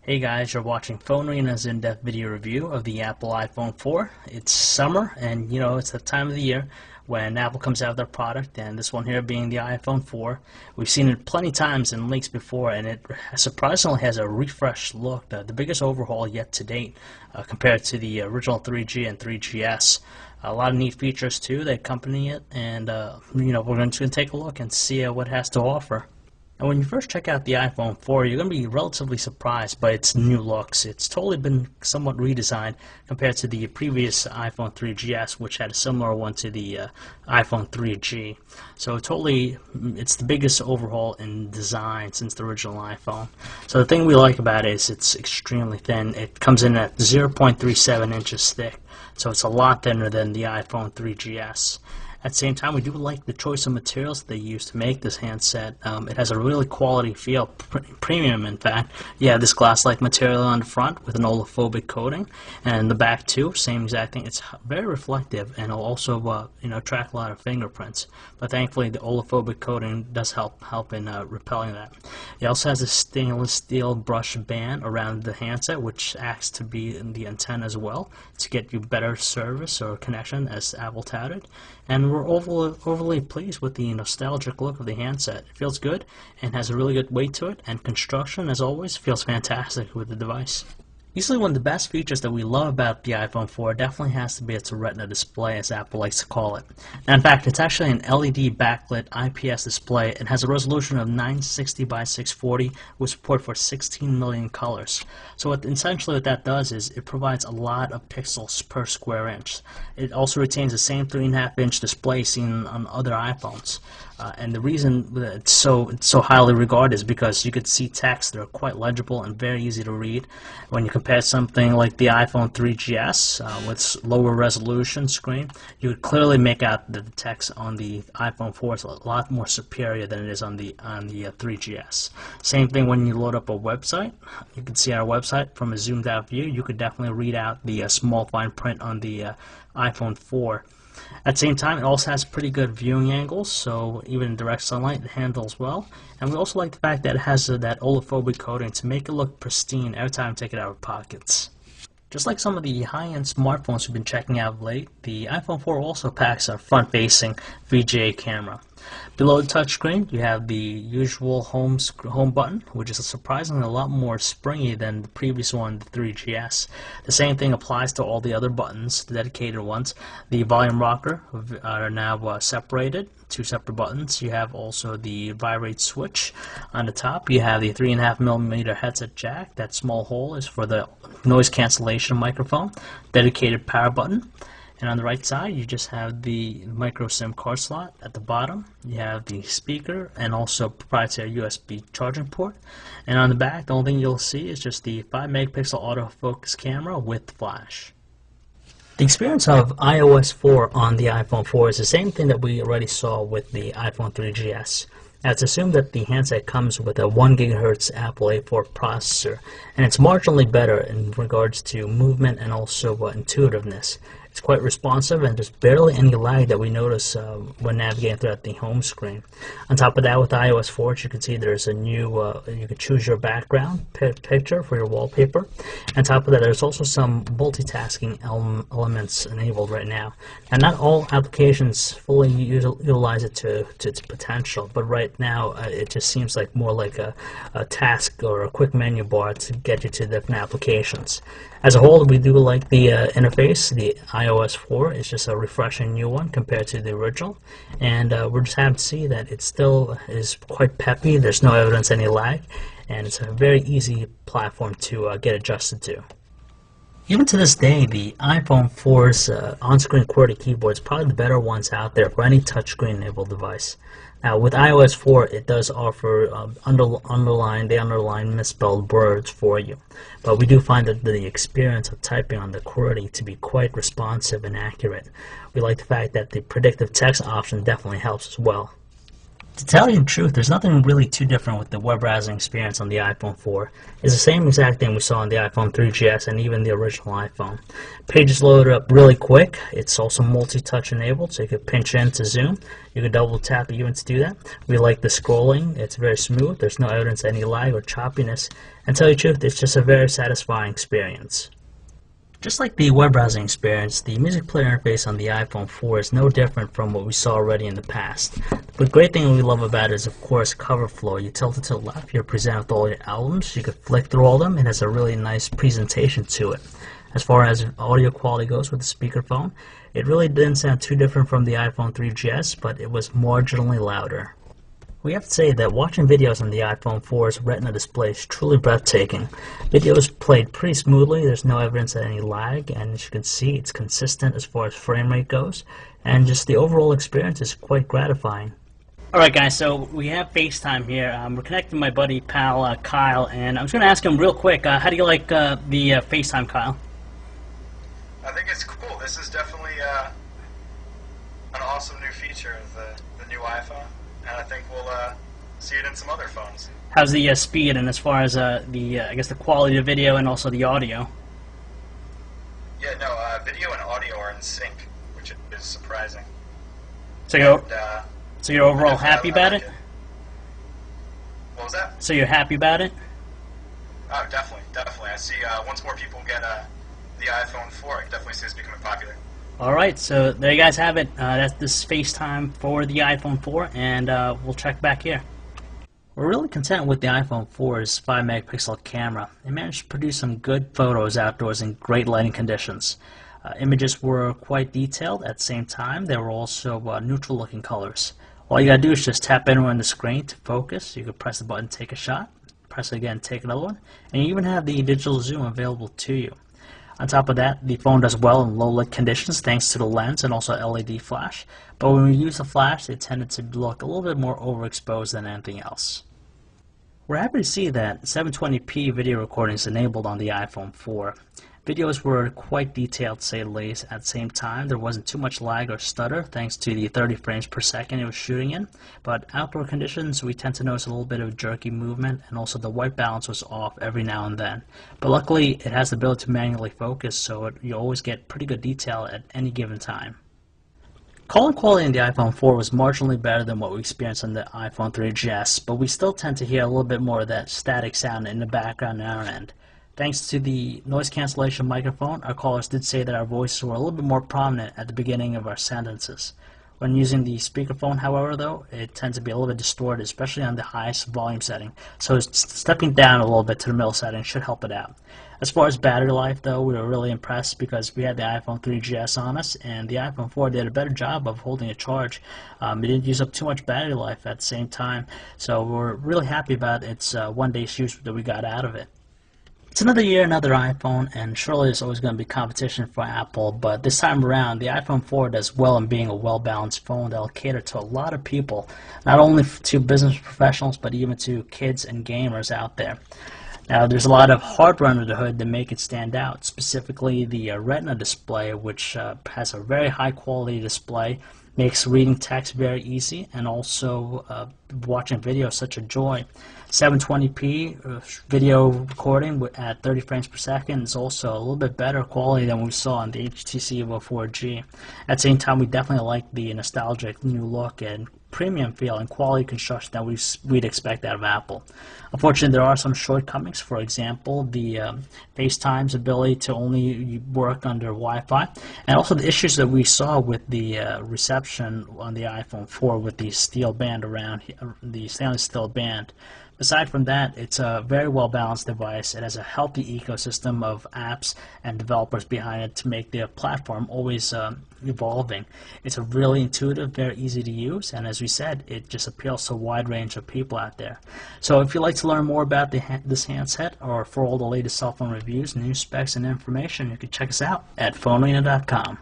Hey guys, you're watching Phone Arena's in-depth video review of the Apple iPhone 4. It's summer, and it's the time of the year when Apple comes out with their product, and this one here being the iPhone 4. We've seen it plenty times in leaks before, and it surprisingly has a refreshed look, the biggest overhaul yet to date compared to the original 3G and 3GS. A lot of neat features too that accompany it, and we're going to take a look and see what it has to offer. And when you first check out the iPhone 4, you're going to be relatively surprised by its new looks. It's totally been somewhat redesigned compared to the previous iPhone 3GS, which had a similar one to the iPhone 3G. So it's the biggest overhaul in design since the original iPhone. So the thing we like about it is it's extremely thin. It comes in at 0.37 inches thick, so it's a lot thinner than the iPhone 3GS. At the same time, we do like the choice of materials they use to make this handset. It has a really quality feel, premium in fact. You have this glass-like material on the front with an olefophobic coating, and the back too, same exact thing. It's very reflective, and it'll also attract a lot of fingerprints. But thankfully, the olefophobic coating does help in repelling that. It also has a stainless steel brush band around the handset, which acts to be in the antenna as well to get you better service or connection, as Apple touted. And we're overly pleased with the nostalgic look of the handset. It feels good and has a really good weight to it, and construction, as always, feels fantastic with the device. Easily one of the best features that we love about the iPhone 4 definitely has to be its Retina display, as Apple likes to call it. Now, in fact, it's actually an LED backlit IPS display. It has a resolution of 960 by 640 with support for 16 million colors. So essentially what that does is it provides a lot of pixels per square inch. It also retains the same 3.5-inch display seen on other iPhones. And the reason that it's so highly regarded is because you could see text that are quite legible and very easy to read. When you compare something like the iPhone 3GS with lower resolution screen, you would clearly make out that the text on the iPhone 4 is a lot more superior than it is on the 3GS. Same thing when you load up a website. You can see our website from a zoomed out view. You could definitely read out the small fine print on the iPhone 4. At the same time, it also has pretty good viewing angles, so even in direct sunlight it handles well. And we also like the fact that it has that olefophobic coating to make it look pristine every time you take it out of pockets. Just like some of the high-end smartphones we've been checking out of late, the iPhone 4 also packs a front-facing VGA camera. Below the touchscreen, you have the usual home button, which is surprisingly a lot more springy than the previous one, the 3GS. The same thing applies to all the other buttons, the dedicated ones. The volume rocker are now separated, two separate buttons. You have also the vibrate switch on the top. You have the 3.5mm headset jack. That small hole is for the noise cancellation microphone. Dedicated power button. And on the right side, you just have the micro SIM card slot. At the bottom, you have the speaker and also proprietary USB charging port. And on the back, the only thing you'll see is just the 5-megapixel autofocus camera with flash. The experience of iOS 4 on the iPhone 4 is the same thing that we already saw with the iPhone 3GS. Now, it's assumed that the handset comes with a 1 GHz Apple A4 processor, and it's marginally better in regards to movement and also intuitiveness. It's quite responsive, and there's barely any lag that we notice when navigating throughout the home screen. On top of that, with iOS 4, as you can see, there's a new, you can choose your background picture for your wallpaper. On top of that, there's also some multitasking elements enabled right now. And not all applications fully utilize it to its potential, but right now it just seems like more like a task or a quick menu bar to get you to different applications. As a whole, we do like the interface. The iOS 4 is just a refreshing new one compared to the original, and we're just happy to see that it still is quite peppy. There's no evidence of any lag, and it's a very easy platform to get adjusted to. Even to this day, the iPhone 4's on-screen QWERTY keyboard is probably the better ones out there for any touchscreen-enabled device. Now, with iOS 4, it does offer underline misspelled words for you, but we do find that the experience of typing on the QWERTY to be quite responsive and accurate. We like the fact that the predictive text option definitely helps as well. To tell you the truth, there's nothing really too different with the web browsing experience on the iPhone 4. It's the same exact thing we saw on the iPhone 3GS and even the original iPhone. Pages load up really quick. It's also multi-touch enabled, so you can pinch in to zoom. You can double tap even to do that. We like the scrolling. It's very smooth. There's no evidence of any lag or choppiness. And to tell you the truth, it's just a very satisfying experience. Just like the web browsing experience, the music player interface on the iPhone 4 is no different from what we saw already in the past. The great thing we love about it is, of course, cover flow. You tilt it to the left, you're presented with all your albums. You can flick through all of them. It has a really nice presentation to it. As far as audio quality goes with the speakerphone, it really didn't sound too different from the iPhone 3GS, but it was marginally louder. We have to say that watching videos on the iPhone 4's Retina display is truly breathtaking. Videos played pretty smoothly, there's no evidence of any lag, and as you can see, it's consistent as far as frame rate goes, and just the overall experience is quite gratifying. Alright guys, so we have FaceTime here. We're connecting my buddy, pal, Kyle, and I'm just going to ask him real quick, how do you like the FaceTime, Kyle? I think it's cool. This is definitely an awesome new feature of the new iPhone. And I think we'll see it in some other phones. How's the speed and as far as I guess the quality of video and also the audio? Yeah, no, video and audio are in sync, which is surprising. So you're overall happy about it? What was that? So you're happy about it? Oh, definitely, definitely. I see once more people get the iPhone 4, I definitely see this becoming popular. Alright, so there you guys have it. That's this FaceTime for the iPhone 4, and we'll check back here. We're really content with the iPhone 4's 5-megapixel camera. It managed to produce some good photos outdoors in great lighting conditions. Images were quite detailed. At the same time, they were also neutral looking colors. All you gotta do is just tap anywhere on the screen to focus. You can press the button, take a shot, press it again, take another one, and you even have the digital zoom available to you. On top of that, the phone does well in low light conditions thanks to the lens and also LED flash, but when we use the flash, it tended to look a little bit more overexposed than anything else. We're happy to see that 720p video recording is enabled on the iPhone 4. Videos were quite detailed, to say the least. At the same time, there wasn't too much lag or stutter thanks to the 30 frames per second it was shooting in, but outdoor conditions we tend to notice a little bit of jerky movement, and also the white balance was off every now and then. But luckily it has the ability to manually focus, so you always get pretty good detail at any given time. Calling quality in the iPhone 4 was marginally better than what we experienced on the iPhone 3GS, but we still tend to hear a little bit more of that static sound in the background on our end. Thanks to the noise cancellation microphone, our callers did say that our voices were a little bit more prominent at the beginning of our sentences. When using the speakerphone, however, though, it tends to be a little bit distorted, especially on the highest volume setting. So stepping down a little bit to the middle setting should help it out. As far as battery life, though, we were really impressed because we had the iPhone 3GS on us, and the iPhone 4 did a better job of holding a charge. It didn't use up too much battery life at the same time, so we're really happy about its one-day use that we got out of it. It's another year, another iPhone, and surely there's always going to be competition for Apple, but this time around, the iPhone 4 does well in being a well-balanced phone that will cater to a lot of people, not only to business professionals, but even to kids and gamers out there. Now, there's a lot of hardware under the hood that make it stand out, specifically the Retina display, which has a very high-quality display, makes reading text very easy, and also watching video such a joy. 720p video recording at 30 frames per second is also a little bit better quality than we saw on the HTC Evo 4G. At the same time, we definitely like the nostalgic new look and premium feel and quality construction that we'd expect out of Apple. Unfortunately, there are some shortcomings. For example, the FaceTime's ability to only work under Wi-Fi, and also the issues that we saw with the reception on the iPhone 4 with the steel band around the stainless steel band. Aside from that, it's a very well-balanced device. It has a healthy ecosystem of apps and developers behind it to make the platform always evolving. It's a really intuitive, very easy to use, and as we said, it just appeals to a wide range of people out there. So if you'd like to learn more about this handset, or for all the latest cell phone reviews, news specs, and information, you can check us out at phonearena.com.